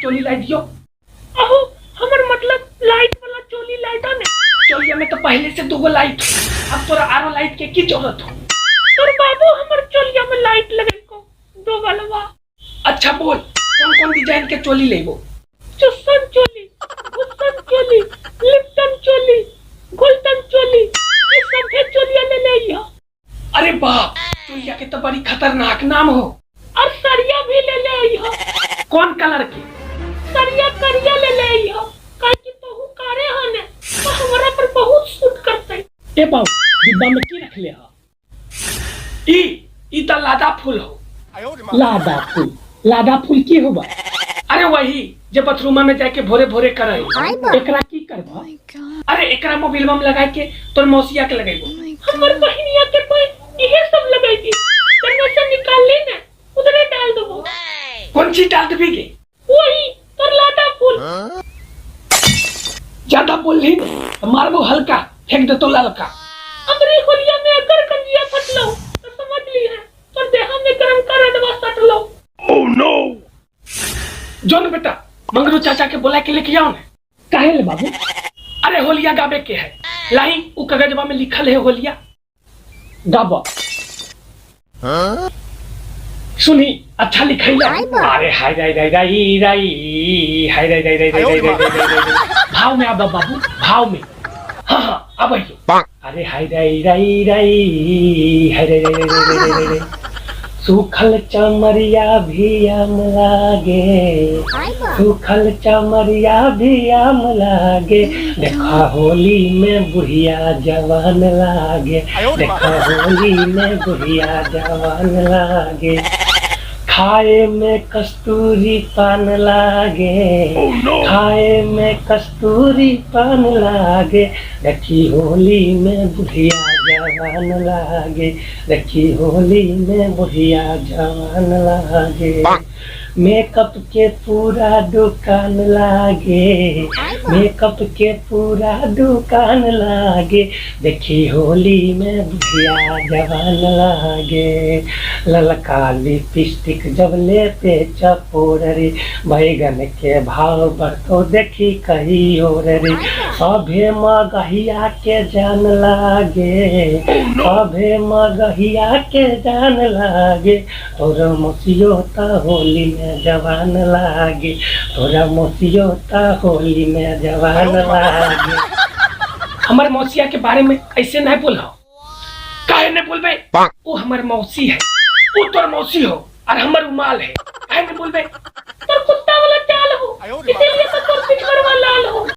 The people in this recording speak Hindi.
चोली लाई दियो। अहो हमर मतलब लाइट वाला चोली लाइट ने चोलिया में तो पहले से दूगो लाइट, अब तोरा आरो लाइट के की जरूरत हो? तोर बाबू हमर चोलिया में लाइट लगे को दो वाला। अच्छा बोल कौन कौन डिजाइन के चोली लेबो? चुस्सन चोली, गुस्सन चोली, लिप्टन चोली, गोल्डन चोली, ये सब चोलिया ले लिया। अरे बाप, चोलिया के तो बड़ी खतरनाक नाम हो। और सरिया भी ले लिया। कौन कलर के? सरिया करिया ले लिया, काहे कि तोहू कारे हने तो हमरा पर बहुत सूट करते। ए बाबू डिब्बा में की रख ले हा? ई त लादा फूल हो। लादा फूल? लादा फूल की होबा? अरे वही जे बाथरूम में जाके भोरे भोरे करे। एकरा की करबा? अरे एकरा मोबाइल में लगा के तोर मौसिया के लगाइबो। हमर बहिनिया के कोई इहे सब लगाइबी, कन्ने से निकाल ले ना उधरे डाल देबो। कौन सी डाल देबी के? वही तोर लादा फूल। ज्यादा बोल ली मारबो हल्का, फेंक दे तो ललका। हमरे होलिया में अगर कंजिया फटलो तो समझ ली है तोर देह में गरम कर दवा सटलो। Oh no. जोन बेटा मंगरू चाचा के बोला के लेके आओ ना। काहे ले बाबू? अरे होलिया गावे के है, लाई उ कागजवा में लिखल है होलिया गाबा। सुनी अच्छा लिखैला। अरे हाय राई राई राई राई हाय राई राई राई राई राई। भाव में आबा बाबू, भाव में। हाँ हाँ अब आइए। अरे हाय राई राई राई हाय राई राई राई राई राई। सूखल चमरिया भी आम लागे, सूखल चमरिया भी आम लागे। देखा होली में बुढ़िया जवान लागे, देखा होली में बुढ़िया जवान लागे। खाए में कस्तूरी पान लागे, खाए में कस्तूरी पान लागे। देखी होली में बुढ़िया जवान लागे, देखी होली में बुढ़िया जवान लागे। मेकअप के पूरा दुकान लागे, मेकअप के पूरा दुकान लागे। देखी होली में बुढ़िया जवान लागे। ललका लिपस्टिक जब लेते चपोर रे, बैगन के भाव बढ़तो देखी कही और रे। अभे मगहिया के जान लागे, अभे मगहिया के जान लागे। तोरा मौसियो ता होली में जवान लागे, तोरा मौसियो ता होली में जवान लागे। हमारे मौसिया के बारे में ऐसे नहीं बोला। काहे नहीं बोलबे? वो हमारे मौसी है, वो तोर मौसी हो और हमर उमाल है। काहे नहीं बोलबे? तोर कुत्ता वाला चाल हो, इसीलिए तो तोर पिछवाड़ा लाल हो।